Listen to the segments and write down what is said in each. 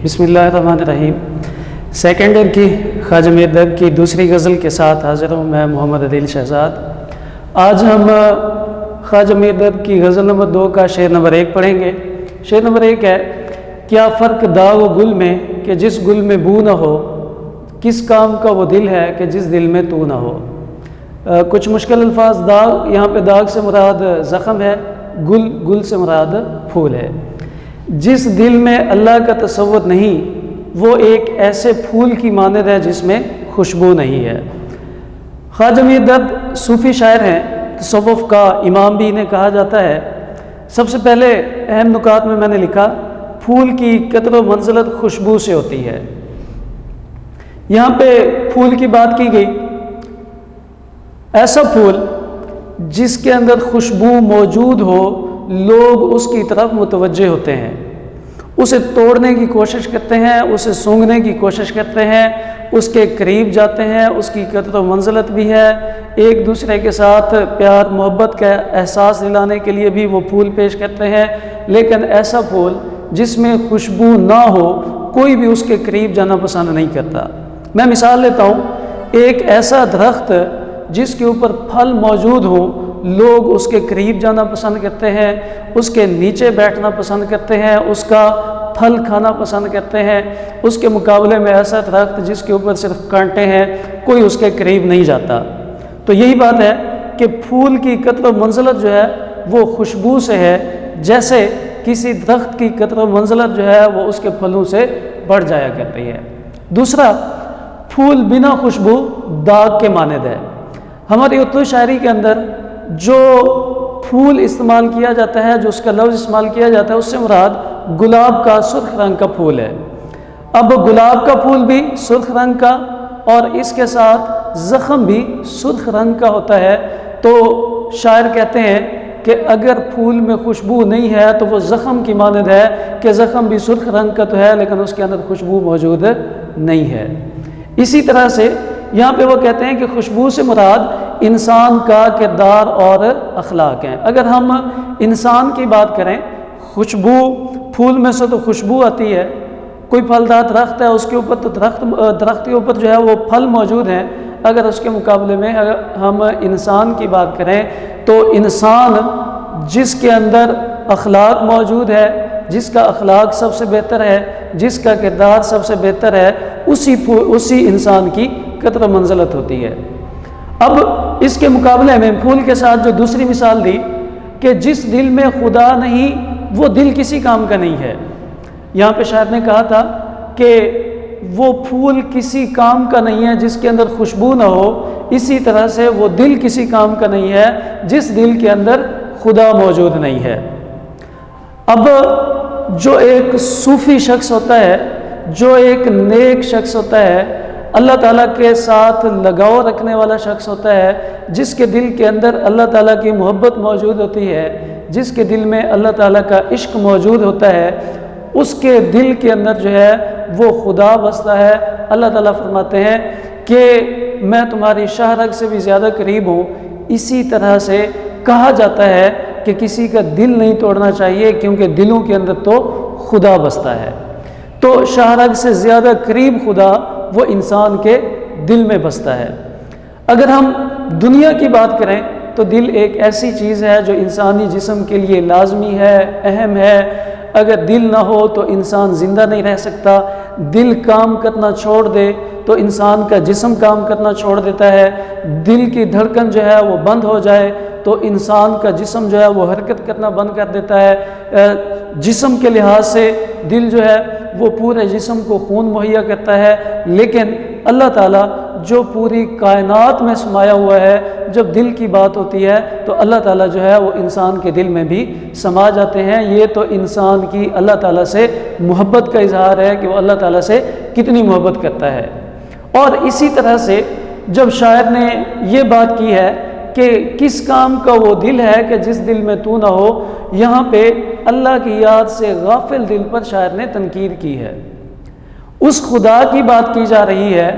بسم اللہ الرحمن الرحیم۔ سیکنڈ ایئر کی خواجہ میر درد کی دوسری غزل کے ساتھ حاضر ہوں میں محمد عدیل شہزاد۔ آج ہم خواجہ میر درد کی غزل نمبر 2 کا شعر نمبر 1 پڑھیں گے۔ شعر نمبر 1 ہے: کیا فرق داغ و گل میں کہ جس گل میں بو نہ ہو، کس کام کا وہ دل ہے کہ جس دل میں تو نہ ہو۔ کچھ مشکل الفاظ۔ داغ، یہاں پہ داغ سے مراد زخم ہے، گل سے مراد پھول ہے۔ جس دل میں اللہ کا تصور نہیں، وہ ایک ایسے پھول کی مانند ہے جس میں خوشبو نہیں ہے۔ خواجہ میر درد صوفی شاعر ہیں، تصوف کا امام بھی انہیں کہا جاتا ہے۔ سب سے پہلے اہم نکات میں نے لکھا، پھول کی قدر و منزلت خوشبو سے ہوتی ہے۔ یہاں پہ پھول کی بات کی گئی، ایسا پھول جس کے اندر خوشبو موجود ہو، لوگ اس کی طرف متوجہ ہوتے ہیں، اسے توڑنے کی کوشش کرتے ہیں، اسے سونگھنے کی کوشش کرتے ہیں، اس کے قریب جاتے ہیں، اس کی قدر و منزلت بھی ہے، ایک دوسرے کے ساتھ پیار محبت کا احساس دلانے کے لیے بھی وہ پھول پیش کرتے ہیں۔ لیکن ایسا پھول جس میں خوشبو نہ ہو، کوئی بھی اس کے قریب جانا پسند نہیں کرتا۔ میں مثال لیتا ہوں، ایک ایسا درخت جس کے اوپر پھل موجود ہوں، لوگ اس کے قریب جانا پسند کرتے ہیں، اس کے نیچے بیٹھنا پسند کرتے ہیں، اس کا پھل کھانا پسند کرتے ہیں۔ اس کے مقابلے میں ایسا درخت جس کے اوپر صرف کانٹے ہیں، کوئی اس کے قریب نہیں جاتا۔ تو یہی بات ہے کہ پھول کی قدر و منزلت جو ہے وہ خوشبو سے ہے، جیسے کسی درخت کی قدر و منزلت جو ہے وہ اس کے پھلوں سے بڑھ جایا کرتی ہے۔ دوسرا، پھول بنا خوشبو داغ کے مانند ہے۔ ہماری اردو شاعری کے اندر جو پھول استعمال کیا جاتا ہے، جو اس کا لفظ استعمال کیا جاتا ہے، اس سے مراد گلاب کا سرخ رنگ کا پھول ہے۔ اب گلاب کا پھول بھی سرخ رنگ کا اور اس کے ساتھ زخم بھی سرخ رنگ کا ہوتا ہے، تو شاعر کہتے ہیں کہ اگر پھول میں خوشبو نہیں ہے تو وہ زخم کی مانند ہے کہ زخم بھی سرخ رنگ کا تو ہے لیکن اس کے اندر خوشبو موجود نہیں ہے۔ اسی طرح سے یہاں پہ وہ کہتے ہیں کہ خوشبو سے مراد انسان کا کردار اور اخلاق ہیں۔ اگر ہم انسان کی بات کریں، خوشبو، پھول میں سے تو خوشبو آتی ہے، کوئی پھلدار درخت ہے، اس کے اوپر تو درخت کے اوپر جو ہے وہ پھل موجود ہیں۔ اگر اس کے مقابلے میں اگر ہم انسان کی بات کریں تو انسان جس کے اندر اخلاق موجود ہے، جس کا اخلاق سب سے بہتر ہے، جس کا کردار سب سے بہتر ہے، اسی انسان کی قدر و منزلت ہوتی ہے۔ اب اس کے مقابلے میں پھول کے ساتھ جو دوسری مثال دی کہ جس دل میں خدا نہیں، وہ دل کسی کام کا نہیں ہے۔ یہاں پہ شاعر نے کہا تھا کہ وہ پھول کسی کام کا نہیں ہے جس کے اندر خوشبو نہ ہو، اسی طرح سے وہ دل کسی کام کا نہیں ہے جس دل کے اندر خدا موجود نہیں ہے۔ اب جو ایک صوفی شخص ہوتا ہے، جو ایک نیک شخص ہوتا ہے، اللہ تعالیٰ کے ساتھ لگاؤ رکھنے والا شخص ہوتا ہے، جس کے دل کے اندر اللہ تعالیٰ کی محبت موجود ہوتی ہے، جس کے دل میں اللہ تعالیٰ کا عشق موجود ہوتا ہے، اس کے دل کے اندر جو ہے وہ خدا بستا ہے۔ اللہ تعالیٰ فرماتے ہیں کہ میں تمہاری شاہ رگ سے بھی زیادہ قریب ہوں۔ اسی طرح سے کہا جاتا ہے کہ کسی کا دل نہیں توڑنا چاہیے کیونکہ دلوں کے اندر تو خدا بستا ہے۔ تو شاہ رگ سے زیادہ قریب خدا وہ انسان کے دل میں بستا ہے۔ اگر ہم دنیا کی بات کریں تو دل ایک ایسی چیز ہے جو انسانی جسم کے لیے لازمی ہے، اہم ہے۔ اگر دل نہ ہو تو انسان زندہ نہیں رہ سکتا۔ دل کام کرنا چھوڑ دے تو انسان کا جسم کام کرنا چھوڑ دیتا ہے۔ دل کی دھڑکن جو ہے وہ بند ہو جائے تو انسان کا جسم جو ہے وہ حرکت کرنا بند کر دیتا ہے۔ جسم کے لحاظ سے دل جو ہے وہ پورے جسم کو خون مہیا کرتا ہے، لیکن اللہ تعالیٰ جو پوری کائنات میں سمایا ہوا ہے، جب دل کی بات ہوتی ہے تو اللہ تعالیٰ جو ہے وہ انسان کے دل میں بھی سما جاتے ہیں۔ یہ تو انسان کی اللہ تعالیٰ سے محبت کا اظہار ہے کہ وہ اللہ تعالیٰ سے کتنی محبت کرتا ہے۔ اور اسی طرح سے جب شاعر نے یہ بات کی ہے کہ کس کام کا وہ دل ہے کہ جس دل میں تو نہ ہو، یہاں پہ اللہ کی یاد سے غافل دل پر شاعر نے تنقید کی ہے۔ اس خدا کی بات کی جا رہی ہے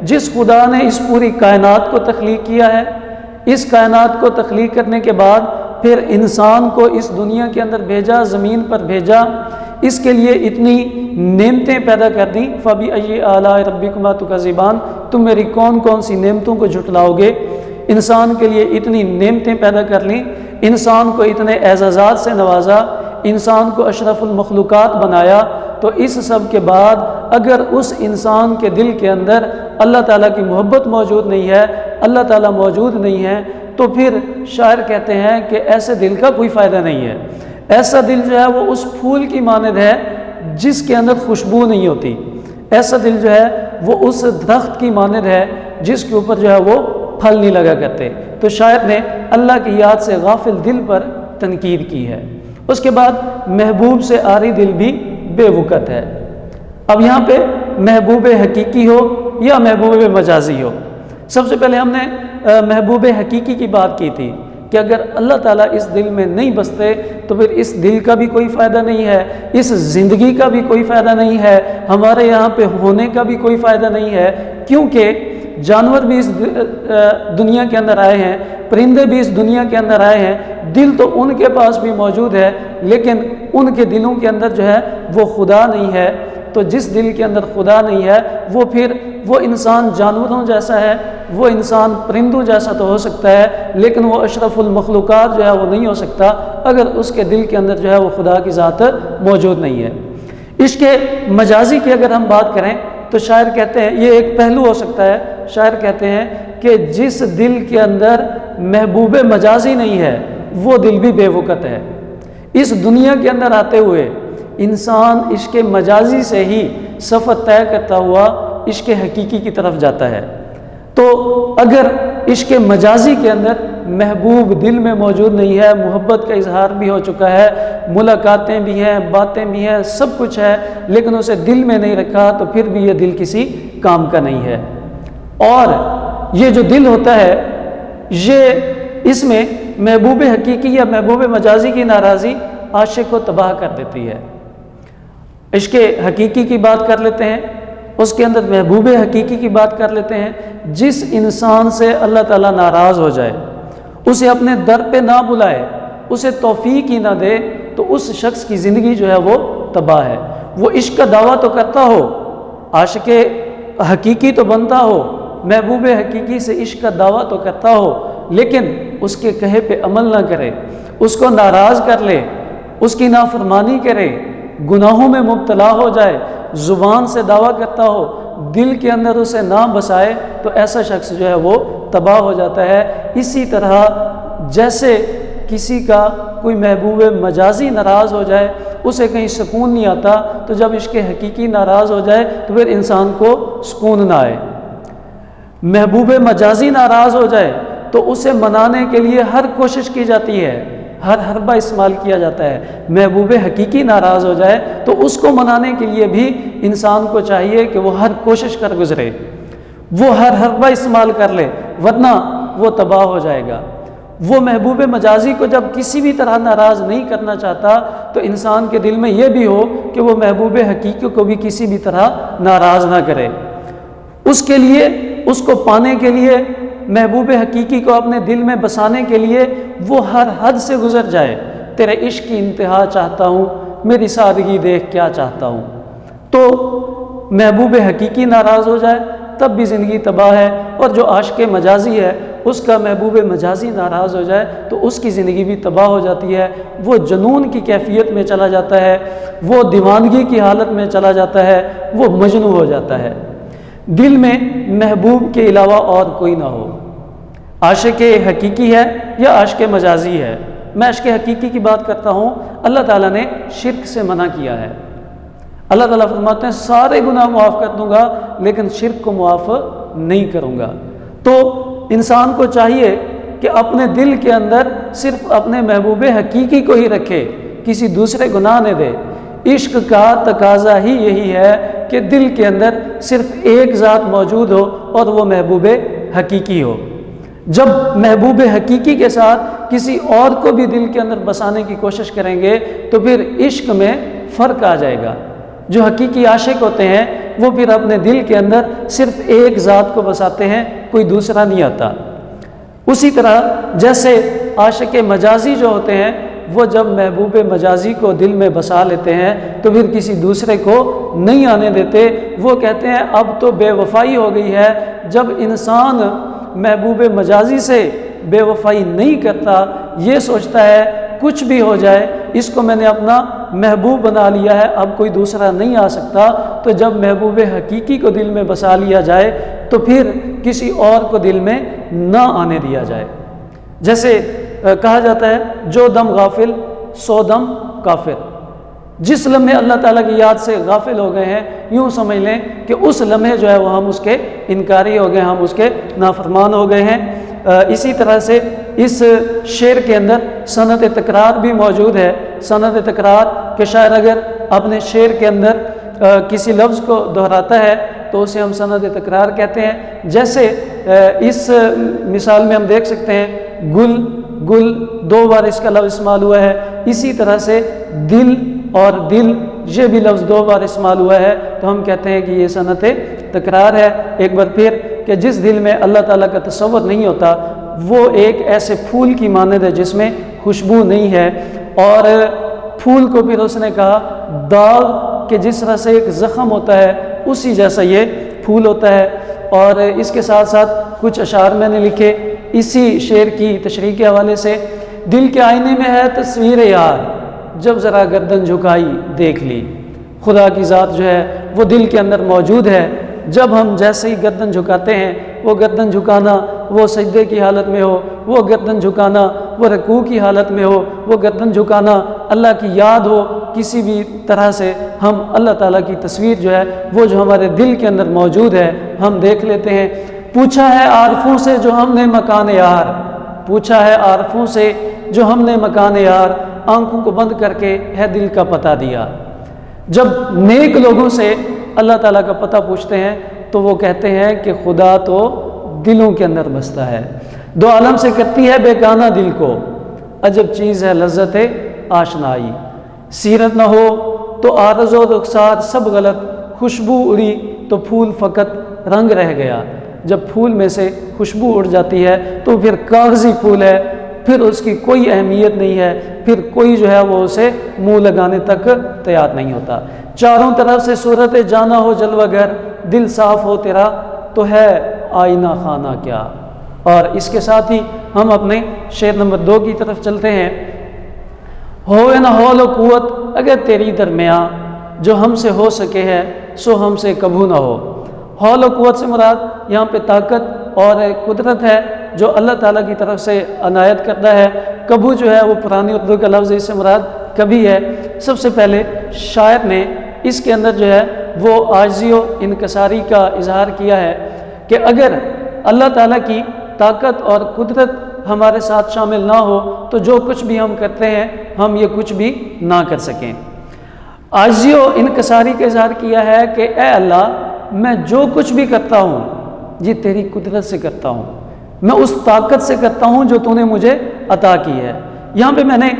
جس خدا نے اس پوری کائنات کو تخلیق کیا ہے۔ اس کائنات کو تخلیق کرنے کے بعد پھر انسان کو اس دنیا کے اندر بھیجا، زمین پر بھیجا۔ اس کے لیے اتنی نعمتیں پیدا کر دیں، فَبِأَيِّ آلَاءِ رَبِّكُمَا تُكَذِّبَانِ، تم میری کون کون سی نعمتوں کو جھٹلاؤ گے۔ انسان کے لیے اتنی نعمتیں پیدا کر لیں، انسان کو اتنے اعزازات سے نوازا، انسان کو اشرف المخلوقات بنایا، تو اس سب کے بعد اگر اس انسان کے دل کے اندر اللہ تعالیٰ کی محبت موجود نہیں ہے، اللہ تعالیٰ موجود نہیں ہے، تو پھر شاعر کہتے ہیں کہ ایسے دل کا کوئی فائدہ نہیں ہے۔ ایسا دل جو ہے وہ اس پھول کی مانند ہے جس کے اندر خوشبو نہیں ہوتی، ایسا دل جو ہے وہ اس درخت کی مانند ہے جس کے اوپر جو ہے وہ پھل نہیں لگا کرتے۔ تو شاعر نے اللہ کی یاد سے غافل دل پر تنقید کی ہے۔ اس کے بعد محبوب سے عاری دل بھی بے وقت ہے۔ اب یہاں پہ محبوب حقیقی ہو یا محبوب مجازی ہو، سب سے پہلے ہم نے محبوب حقیقی کی بات کی تھی کہ اگر اللہ تعالیٰ اس دل میں نہیں بستے تو پھر اس دل کا بھی کوئی فائدہ نہیں ہے، اس زندگی کا بھی کوئی فائدہ نہیں ہے، ہمارے یہاں پہ ہونے کا بھی کوئی فائدہ نہیں ہے، کیونکہ جانور بھی اس دنیا کے اندر آئے ہیں، پرندے بھی اس دنیا کے اندر آئے ہیں، دل تو ان کے پاس بھی موجود ہے، لیکن ان کے دلوں کے اندر جو ہے وہ خدا نہیں ہے۔ تو جس دل کے اندر خدا نہیں ہے وہ پھر وہ انسان جانوروں جیسا ہے، وہ انسان پرندوں جیسا تو ہو سکتا ہے، لیکن وہ اشرف المخلوقات جو ہے وہ نہیں ہو سکتا اگر اس کے دل کے اندر جو ہے وہ خدا کی ذات موجود نہیں ہے۔ عشق مجازی کی اگر ہم بات کریں تو شاعر کہتے ہیں یہ ایک پہلو ہو سکتا ہے، شاعر کہتے ہیں کہ جس دل کے اندر محبوب مجازی نہیں ہے وہ دل بھی بے وقت ہے۔ اس دنیا کے اندر آتے ہوئے انسان عشق مجازی سے ہی سفر طے کرتا ہوا عشق حقیقی کی طرف جاتا ہے۔ تو اگر عشق مجازی کے اندر محبوب دل میں موجود نہیں ہے، محبت کا اظہار بھی ہو چکا ہے، ملاقاتیں بھی ہیں، باتیں بھی ہیں، سب کچھ ہے، لیکن اسے دل میں نہیں رکھا تو پھر بھی یہ دل کسی کام کا نہیں ہے۔ اور یہ جو دل ہوتا ہے یہ اس میں محبوب حقیقی یا محبوب مجازی کی ناراضی عاشق کو تباہ کر دیتی ہے۔ عشق حقیقی کی بات کر لیتے ہیں، اس کے اندر محبوب حقیقی کی بات کر لیتے ہیں۔ جس انسان سے اللہ تعالیٰ ناراض ہو جائے، اسے اپنے در پہ نہ بلائے، اسے توفیق ہی نہ دے، تو اس شخص کی زندگی جو ہے وہ تباہ ہے۔ وہ عشق کا دعویٰ تو کرتا ہو، عاشق حقیقی تو بنتا ہو، محبوب حقیقی سے عشق کا دعویٰ تو کرتا ہو، لیکن اس کے کہے پہ عمل نہ کرے، اس کو ناراض کر لے، اس کی نافرمانی کرے، گناہوں میں مبتلا ہو جائے، زبان سے دعویٰ کرتا ہو، دل کے اندر اسے نہ بسائے، تو ایسا شخص جو ہے وہ تباہ ہو جاتا ہے۔ اسی طرح جیسے کسی کا کوئی محبوب مجازی ناراض ہو جائے اسے کہیں سکون نہیں آتا، تو جب عشق حقیقی ناراض ہو جائے تو پھر انسان کو سکون نہ آئے۔ محبوب مجازی ناراض ہو جائے تو اسے منانے کے لیے ہر کوشش کی جاتی ہے، ہر حربہ استعمال کیا جاتا ہے۔ محبوب حقیقی ناراض ہو جائے تو اس کو منانے کے لیے بھی انسان کو چاہیے کہ وہ ہر کوشش کر گزرے، وہ ہر حربہ استعمال کر لے، ورنہ وہ تباہ ہو جائے گا۔ وہ محبوب مجازی کو جب کسی بھی طرح ناراض نہیں کرنا چاہتا تو انسان کے دل میں یہ بھی ہو کہ وہ محبوب حقیقی کو بھی کسی بھی طرح ناراض نہ کرے۔ اس کے لیے، اس کو پانے کے لیے، محبوب حقیقی کو اپنے دل میں بسانے کے لیے وہ ہر حد سے گزر جائے۔ تیرے عشق کی انتہا چاہتا ہوں، میری سادگی دیکھ کیا چاہتا ہوں۔ تو محبوب حقیقی ناراض ہو جائے تب بھی زندگی تباہ ہے، اور جو عاشق مجازی ہے اس کا محبوب مجازی ناراض ہو جائے تو اس کی زندگی بھی تباہ ہو جاتی ہے۔ وہ جنون کی کیفیت میں چلا جاتا ہے، وہ دیوانگی کی حالت میں چلا جاتا ہے، وہ مجنون ہو جاتا ہے۔ دل میں محبوب کے علاوہ اور کوئی نہ ہو، عاشق حقیقی ہے یا عاشق مجازی ہے۔ میں عاشق حقیقی کی بات کرتا ہوں، اللہ تعالیٰ نے شرک سے منع کیا ہے۔ اللہ تعالیٰ فرماتے ہیں سارے گناہ معاف کر دوں گا لیکن شرک کو معاف نہیں کروں گا۔ تو انسان کو چاہیے کہ اپنے دل کے اندر صرف اپنے محبوب حقیقی کو ہی رکھے، کسی دوسرے گناہ نہ دے۔ عشق کا تقاضا ہی یہی ہے کہ دل کے اندر صرف ایک ذات موجود ہو اور وہ محبوب حقیقی ہو۔ جب محبوب حقیقی کے ساتھ کسی اور کو بھی دل کے اندر بسانے کی کوشش کریں گے تو پھر عشق میں فرق آ جائے گا۔ جو حقیقی عاشق ہوتے ہیں وہ پھر اپنے دل کے اندر صرف ایک ذات کو بساتے ہیں، کوئی دوسرا نہیں آتا۔ اسی طرح جیسے عاشق مجازی جو ہوتے ہیں وہ جب محبوب مجازی کو دل میں بسا لیتے ہیں تو پھر کسی دوسرے کو نہیں آنے دیتے۔ وہ کہتے ہیں اب تو بے وفائی ہو گئی ہے۔ جب انسان محبوب مجازی سے بے وفائی نہیں کرتا، یہ سوچتا ہے کچھ بھی ہو جائے اس کو میں نے اپنا محبوب بنا لیا ہے، اب کوئی دوسرا نہیں آ سکتا، تو جب محبوب حقیقی کو دل میں بسا لیا جائے تو پھر کسی اور کو دل میں نہ آنے دیا جائے۔ جیسے کہا جاتا ہے جو دم غافل سو دم کافر۔ جس لمحے اللہ تعالیٰ کی یاد سے غافل ہو گئے ہیں، یوں سمجھ لیں کہ اس لمحے جو ہے وہ ہم اس کے انکاری ہو گئے، ہم اس کے نافرمان ہو گئے ہیں۔ اسی طرح سے اس شعر کے اندر صنعت تکرار بھی موجود ہے۔ صنعت تکرار کہ شاعر اگر اپنے شعر کے اندر کسی لفظ کو دہراتا ہے تو اسے ہم صنعت تکرار کہتے ہیں۔ جیسے اس مثال میں ہم دیکھ سکتے ہیں گل گل 2 بار اس کا لفظ استعمال ہوا ہے، اسی طرح سے دل اور دل یہ بھی لفظ 2 بار استعمال ہوا ہے، تو ہم کہتے ہیں کہ یہ صنعت تکرار ہے۔ ایک بار پھر کہ جس دل میں اللہ تعالیٰ کا تصور نہیں ہوتا وہ ایک ایسے پھول کی مانند ہے جس میں خوشبو نہیں ہے، اور پھول کو پھر اس نے کہا داغ کہ جس طرح سے ایک زخم ہوتا ہے اسی جیسا یہ پھول ہوتا ہے۔ اور اس کے ساتھ ساتھ کچھ اشعار میں نے لکھے اسی شعر کی تشریح کے حوالے سے۔ دل کے آئینے میں ہے تصویر یار، جب ذرا گردن جھکائی دیکھ لی۔ خدا کی ذات جو ہے وہ دل کے اندر موجود ہے، جب ہم جیسے ہی گردن جھکاتے ہیں، وہ گردن جھکانا وہ سجدے کی حالت میں ہو، وہ گردن جھکانا وہ رکوع کی حالت میں ہو، وہ گردن جھکانا اللہ کی یاد ہو، کسی بھی طرح سے ہم اللہ تعالیٰ کی تصویر جو ہے وہ جو ہمارے دل کے اندر موجود ہے ہم دیکھ لیتے ہیں۔ پوچھا ہے عارفوں سے جو ہم نے مکان یار، پوچھا ہے عارفوں سے جو ہم نے مکان یار، آنکھوں کو بند کر کے ہے دل کا پتہ دیا۔ جب نیک لوگوں سے اللہ تعالیٰ کا پتہ پوچھتے ہیں تو وہ کہتے ہیں کہ خدا تو دلوں کے اندر بستا ہے، دو عالم سے کرتی ہے بیگانہ دل کو، عجب چیز ہے لذت آشنائی، سیرت نہ ہو تو عارض و رخسار سب غلط، خوشبو اڑی تو پھول فقط رنگ رہ گیا۔ جب پھول میں سے خوشبو اڑ جاتی ہے تو پھر کاغذی پھول ہے، پھر اس کی کوئی اہمیت نہیں ہے، پھر کوئی جو ہے وہ اسے منہ لگانے تک تیار نہیں ہوتا۔ چاروں طرف سے صورت جانا ہو جلوہ گر، دل صاف ہو تیرا تو ہے آئینہ خانہ کیا۔ اور اس کے ساتھ ہی ہم اپنے شعر نمبر 2 کی طرف چلتے ہیں۔ ہوئے نہ حول و قوت اگر تیری درمیاں، جو ہم سے ہو سکے ہے سو ہم سے کبھی نہ ہو۔ حول و قوت سے مراد یہاں پہ طاقت اور قدرت ہے جو اللہ تعالیٰ کی طرف سے عنایت کرتا ہے۔ کبھی جو ہے وہ پرانی اردو کا لفظ، اس سے مراد کبھی ہے۔ سب سے پہلے شاعر نے اس کے اندر جو ہے وہ عاجزی و انکساری کا اظہار کیا ہے کہ اگر اللہ تعالیٰ کی طاقت اور قدرت ہمارے ساتھ شامل نہ ہو تو جو کچھ بھی ہم کرتے ہیں ہم یہ کچھ بھی نہ کر سکیں۔ عاجزی و انکساری کا اظہار کیا ہے کہ اے اللہ، میں جو کچھ بھی کرتا ہوں یہ تیری قدرت سے کرتا ہوں، میں اس طاقت سے کرتا ہوں جو تو نے مجھے عطا کی ہے۔ یہاں پہ میں نے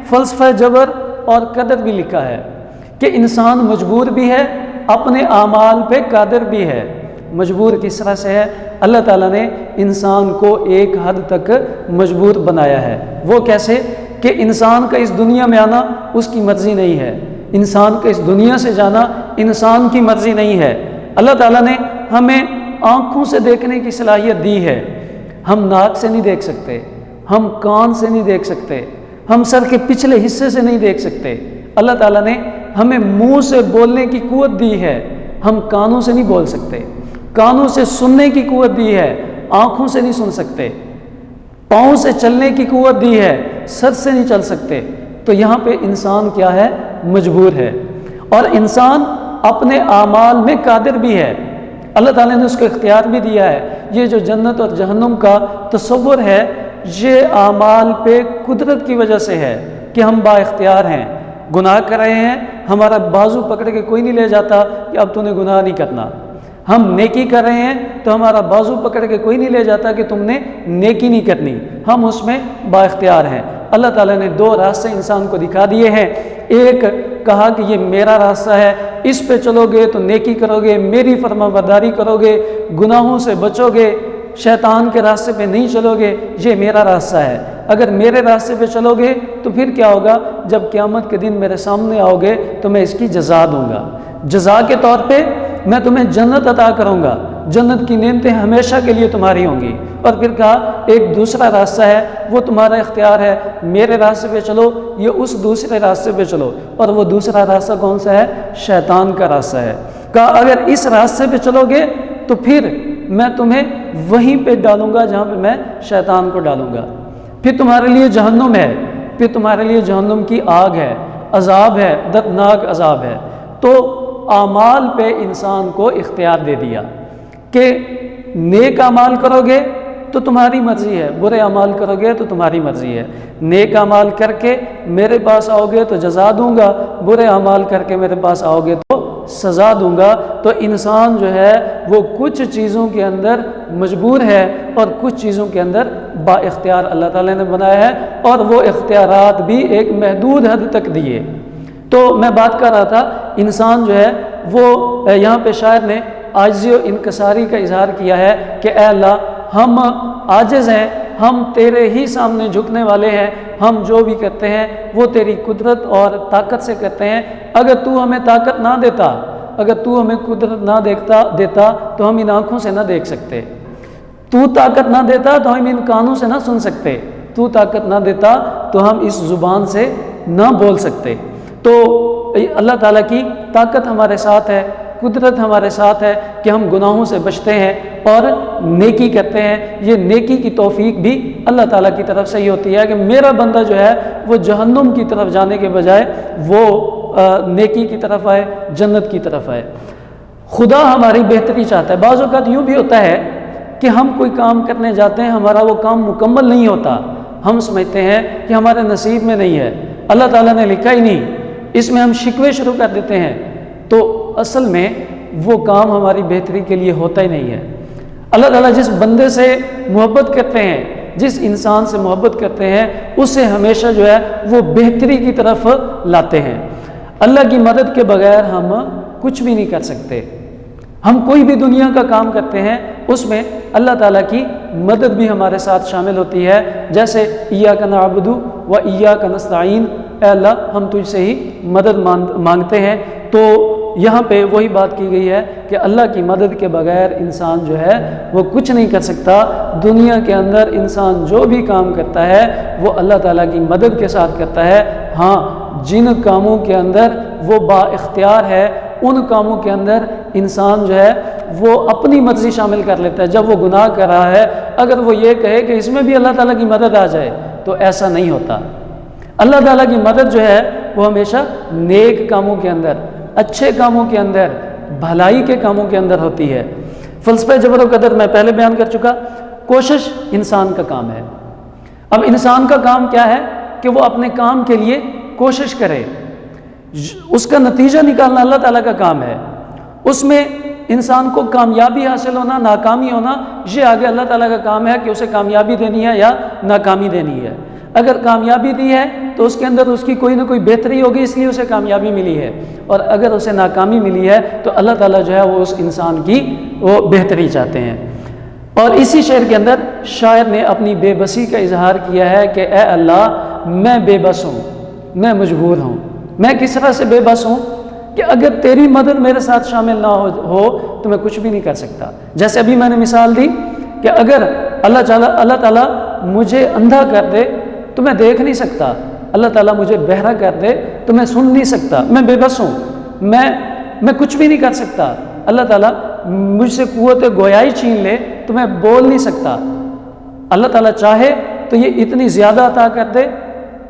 فلسفہ جبر اور قدر بھی لکھا ہے کہ انسان مجبور بھی ہے، اپنے اعمال پہ قادر بھی ہے۔ مجبور کس طرح سے ہے؟ اللہ تعالیٰ نے انسان کو ایک حد تک مجبور بنایا ہے۔ وہ کیسے کہ انسان کا اس دنیا میں آنا اس کی مرضی نہیں ہے، انسان کا اس دنیا سے جانا انسان کی مرضی نہیں ہے۔ اللہ تعالیٰ نے ہمیں آنکھوں سے دیکھنے کی صلاحیت دی ہے، ہم ناک سے نہیں دیکھ سکتے، ہم کان سے نہیں دیکھ سکتے، ہم سر کے پچھلے حصے سے نہیں دیکھ سکتے۔ اللہ تعالیٰ نے ہمیں منہ سے بولنے کی قوت دی ہے، ہم کانوں سے نہیں بول سکتے، کانوں سے سننے کی قوت دی ہے، آنکھوں سے نہیں سن سکتے، پاؤں سے چلنے کی قوت دی ہے، سر سے نہیں چل سکتے۔ تو یہاں پہ انسان کیا ہے؟ مجبور ہے، اور انسان اپنے اعمال میں قادر بھی ہے۔ اللہ تعالیٰ نے اس کو اختیار بھی دیا ہے۔ یہ جو جنت اور جہنم کا تصور ہے یہ اعمال پہ قدرت کی وجہ سے ہے کہ ہم با اختیار ہیں۔ گناہ کر رہے ہیں، ہمارا بازو پکڑ کے کوئی نہیں لے جاتا کہ اب تو نے گناہ نہیں کرنا۔ ہم نیکی کر رہے ہیں تو ہمارا بازو پکڑ کے کوئی نہیں لے جاتا کہ تم نے نیکی نہیں کرنی، ہم اس میں با اختیار ہیں۔ اللہ تعالیٰ نے 2 راستے انسان کو دکھا دیے ہیں۔ ایک کہا کہ یہ میرا راستہ ہے، اس پہ چلو گے تو نیکی کرو گے، میری فرما برداری کرو گے، گناہوں سے بچو گے، شیطان کے راستے پہ نہیں چلو گے، یہ میرا راستہ ہے۔ اگر میرے راستے پہ چلو گے تو پھر کیا ہوگا؟ جب قیامت کے دن میرے سامنے آؤ گے تو میں اس کی جزا دوں گا، جزا کے طور پہ میں تمہیں جنت عطا کروں گا، جنت کی نعمتیں ہمیشہ کے لیے تمہاری ہوں گی۔ اور پھر کہا ایک دوسرا راستہ ہے، وہ تمہارا اختیار ہے، میرے راستے پہ چلو یا اس دوسرے راستے پہ چلو، اور وہ دوسرا راستہ کون سا ہے؟ شیطان کا راستہ ہے۔ کہا اگر اس راستے پہ چلو گے تو پھر میں تمہیں وہیں پہ ڈالوں گا جہاں پہ میں شیطان کو ڈالوں گا، پھر تمہارے لیے جہنم ہے، پھر تمہارے لیے جہنم کی آگ ہے، عذاب ہے، دردناک عذاب ہے۔ تو اعمال پہ انسان کو اختیار دے دیا کہ نیک اعمال کرو گے تو تمہاری مرضی ہے، برے اعمال کرو گے تو تمہاری مرضی ہے، نیک اعمال کر کے میرے پاس آؤ گے تو جزا دوں گا، برے اعمال کر کے میرے پاس آؤ گے تو سزا دوں گا۔ تو انسان جو ہے وہ کچھ چیزوں کے اندر مجبور ہے اور کچھ چیزوں کے اندر با اختیار اللہ تعالیٰ نے بنایا ہے، اور وہ اختیارات بھی ایک محدود حد تک دیے۔ تو میں بات کر رہا تھا انسان جو ہے وہ یہاں پہ شاعر نے عاجزی و انکساری کا اظہار کیا ہے کہ اے اللہ ہم عاجز ہیں، ہم تیرے ہی سامنے جھکنے والے ہیں، ہم جو بھی کرتے ہیں وہ تیری قدرت اور طاقت سے کرتے ہیں۔ اگر تو ہمیں طاقت نہ دیتا، اگر تو ہمیں قدرت نہ دیتا تو ہم ان آنکھوں سے نہ دیکھ سکتے، تو طاقت نہ دیتا تو ہم ان کانوں سے نہ سن سکتے، تو طاقت نہ دیتا تو ہم اس زبان سے نہ بول سکتے۔ تو اللہ تعالیٰ کی طاقت ہمارے ساتھ ہے، قدرت ہمارے ساتھ ہے کہ ہم گناہوں سے بچتے ہیں اور نیکی کرتے ہیں۔ یہ نیکی کی توفیق بھی اللہ تعالیٰ کی طرف سے ہی ہوتی ہے کہ میرا بندہ جو ہے وہ جہنم کی طرف جانے کے بجائے وہ نیکی کی طرف آئے، جنت کی طرف آئے۔ خدا ہماری بہتری چاہتا ہے۔ بعض اوقات یوں بھی ہوتا ہے کہ ہم کوئی کام کرنے جاتے ہیں، ہمارا وہ کام مکمل نہیں ہوتا، ہم سمجھتے ہیں کہ ہمارے نصیب میں نہیں ہے، اللہ تعالیٰ نے لکھا ہی نہیں، اس میں ہم شکوے شروع کر دیتے ہیں، تو اصل میں وہ کام ہماری بہتری کے لیے ہوتا ہی نہیں ہے۔ اللہ تعالیٰ جس بندے سے محبت کرتے ہیں، جس انسان سے محبت کرتے ہیں، اسے ہمیشہ جو ہے وہ بہتری کی طرف لاتے ہیں۔ اللہ کی مدد کے بغیر ہم کچھ بھی نہیں کر سکتے۔ ہم کوئی بھی دنیا کا کام کرتے ہیں اس میں اللہ تعالیٰ کی مدد بھی ہمارے ساتھ شامل ہوتی ہے، جیسے ایاک نعبد و ایاک نستعین، اے اللہ ہم تجھ سے ہی مدد مانگتے ہیں۔ تو یہاں پہ وہی بات کی گئی ہے کہ اللہ کی مدد کے بغیر انسان جو ہے وہ کچھ نہیں کر سکتا۔ دنیا کے اندر انسان جو بھی کام کرتا ہے وہ اللہ تعالیٰ کی مدد کے ساتھ کرتا ہے۔ ہاں، جن کاموں کے اندر وہ با اختیار ہے ان کاموں کے اندر انسان جو ہے وہ اپنی مرضی شامل کر لیتا ہے۔ جب وہ گناہ کر رہا ہے اگر وہ یہ کہے کہ اس میں بھی اللہ تعالیٰ کی مدد آ جائے تو ایسا نہیں ہوتا۔ اللہ تعالیٰ کی مدد جو ہے وہ ہمیشہ نیک کاموں کے اندر، اچھے کاموں کے اندر، بھلائی کے کاموں کے اندر ہوتی ہے۔ فلسفہ جبر و قدر میں پہلے بیان کر چکا، کوشش انسان کا کام ہے۔ اب انسان کا کام کیا ہے کہ وہ اپنے کام کے لیے کوشش کرے، اس کا نتیجہ نکالنا اللہ تعالیٰ کا کام ہے۔ اس میں انسان کو کامیابی حاصل ہونا، ناکامی ہونا، یہ آگے اللہ تعالیٰ کا کام ہے کہ اسے کامیابی دینی ہے یا ناکامی دینی ہے۔ اگر کامیابی دی ہے تو اس کے اندر اس کی کوئی نہ کوئی بہتری ہوگی، اس لیے اسے کامیابی ملی ہے، اور اگر اسے ناکامی ملی ہے تو اللہ تعالیٰ جو ہے وہ اس انسان کی وہ بہتری چاہتے ہیں۔ اور اسی شعر کے اندر شاعر نے اپنی بے بسی کا اظہار کیا ہے کہ اے اللہ میں بے بس ہوں، میں مجبور ہوں۔ میں کس طرح سے بے بس ہوں کہ اگر تیری مدد میرے ساتھ شامل نہ ہو تو میں کچھ بھی نہیں کر سکتا۔ جیسے ابھی میں نے مثال دی کہ اگر اللہ تعالیٰ مجھے اندھا کر دے تو میں دیکھ نہیں سکتا، اللہ تعالیٰ مجھے بہرا کر دے تو میں سن نہیں سکتا، میں بے بس ہوں، میں کچھ بھی نہیں کر سکتا۔ اللہ تعالیٰ مجھ سے قوت گویائی چھین لے تو میں بول نہیں سکتا۔ اللہ تعالیٰ چاہے تو یہ اتنی زیادہ عطا کر دے،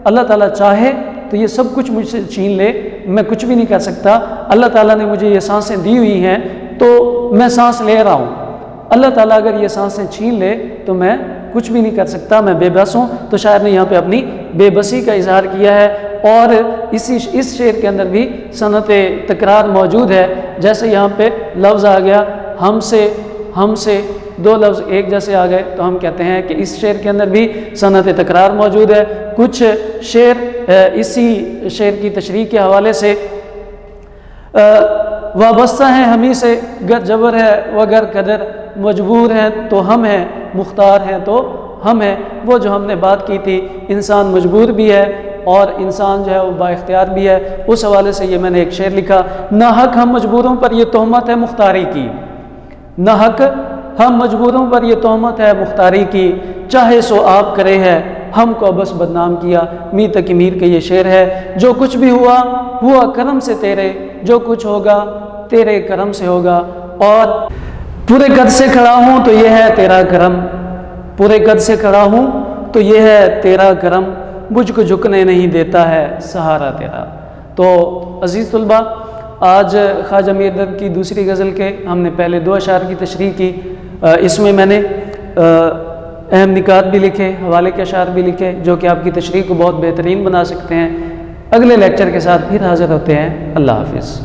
اللہ تعالیٰ چاہے تو یہ سب کچھ مجھ سے چھین لے، میں کچھ بھی نہیں کر سکتا۔ اللہ تعالیٰ نے مجھے یہ سانسیں دی ہوئی ہیں تو میں سانس لے رہا ہوں، اللہ تعالیٰ اگر یہ سانسیں چھین لے تو میں کچھ بھی نہیں کر سکتا، میں بے بس ہوں۔ تو شاعر نے یہاں پہ اپنی بے بسی کا اظہار کیا ہے، اور اس شعر کے اندر بھی صنعت تکرار موجود ہے۔ جیسے یہاں پہ لفظ آ گیا ہم سے دو لفظ ایک جیسے آ گئے تو ہم کہتے ہیں کہ اس شعر کے اندر بھی صنعت تکرار موجود ہے۔ کچھ شعر اسی شعر کی تشریح کے حوالے سے وابستہ ہیں ہمیں سے، گر جبر ہے وگر قدر، مجبور ہیں تو ہم ہیں، مختار ہیں تو ہم ہیں، وہ جو ہم نے بات کی تھی، انسان مجبور بھی ہے اور انسان جو ہے وہ با اختیار بھی ہے، اس حوالے سے یہ میں نے ایک شعر لکھا، نہ حق ہم مجبوروں پر یہ تہمت ہے مختاری کی، نہ حق ہم مجبوروں پر یہ تہمت ہے مختاری کی، چاہے سو آپ کرے ہے ہم کو بس بدنام کیا۔ میر تقی میر کا یہ شعر ہے، جو کچھ بھی ہوا ہوا کرم سے تیرے، جو کچھ ہوگا تیرے کرم سے ہوگا، اور پورے قد سے کھڑا ہوں تو یہ ہے تیرا کرم، پورے قد سے کھڑا ہوں تو یہ ہے تیرا کرم، مجھ کو جھکنے نہیں دیتا ہے سہارا تیرا۔ تو عزیز طلباء، آج خواجہ میر درد کی دوسری غزل کے ہم نے پہلے 2 اشعار کی تشریح کی، اس میں میں نے اہم نکات بھی لکھے، حوالے کے اشعار بھی لکھے جو کہ آپ کی تشریح کو بہت بہترین بنا سکتے ہیں۔ اگلے لیکچر کے ساتھ پھر حاضر ہوتے ہیں۔ اللہ حافظ۔